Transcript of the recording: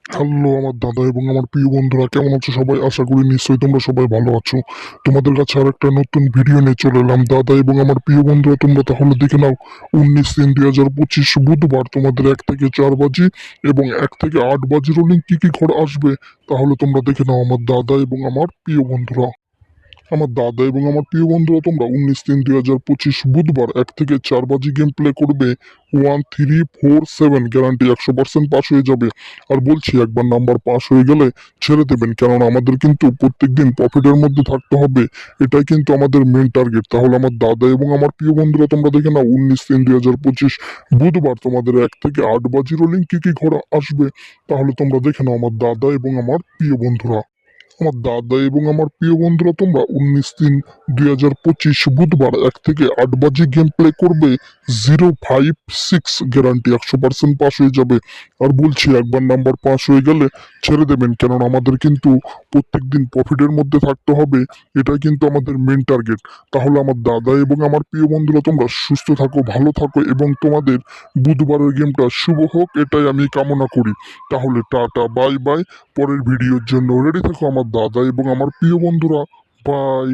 Hello আমার দাদা এবং আমার প্রিয় বন্ধুরা, কেমন আছো সবাই? আশা করি নিশ্চয়ই তোমরা সবাই ভালো আছো। তোমাদের কাছে আর একটা নতুন ভিডিও নিয়ে চলে এলাম দাদা এবং আমার প্রিয় বন্ধুরা। তোমরা তাহলে দেখে নাও 19/3/2025 বুধবার তোমাদের 1 থেকে 4 বাজি এবং 1 থেকে 8 বাজি রোলিং কি কি ঘর আসবে, তাহলে তোমরা দেখে নাও আমার দাদা এবং আমার প্রিয় বন্ধুরা। আমার দাদা এবং আমার প্রিয় বন্ধুরা, তোমরা 19/3/2025 বুধবার 1 থেকে 4 বাজি গেম প্লে করবে। 1347 গ্যারান্টি 100% পাস হয়ে যাবে। আর বলছি, একবার নাম্বার পাস হয়ে গেলে ছেড়ে দেবেন, কেননা আমাদের কিন্তু প্রত্যেকদিন প্রফিটের মধ্যে থাকতে হবে। এটাই কিন্তু আমাদের মেন টার্গেট। তাহলে আমার দাদা এবং আমার প্রিয় বন্ধুরা, তোমরা দেখে নাও 19/3/2025 বুধবার তোমাদের 1 থেকে 8 বাজি রোলিং কি কি ঘোড়া আসবে, তাহলে তোমরা দেখে নাও আমার দাদা এবং আমার প্রিয় বন্ধুরা। আমার দাদা এবং আমার প্রিয় বন্ধুরা, তোমরা 19/3/2025 বুধবার 1 থেকে 8 বাজি গেম প্লে করবে। 056 গ্যারান্টি 100% পাস হয়ে যাবে। আর বলছি, একবার নাম্বার পাস হয়ে গেলে ছেড়ে দেবেন, কেননা আমাদের কিন্তু প্রত্যেকদিন প্রফিটের মধ্যে থাকতে হবে। এটাই কিন্তু আমাদের মেন টার্গেট। তাহলে আমার দাদা এবং আমার প্রিয় বন্ধুরা, তোমরা সুস্থ থাকো, ভালো থাকো এবং তোমাদের বুধবারের গেমটা শুভ হোক, এটাই আমি কামনা করি। তাহলে টাটা, বাই বাই। পরের ভিডিওর জন্য রেডি থাকো আমার দাদা এবং আমার প্রিয় বন্ধুরা। বাই।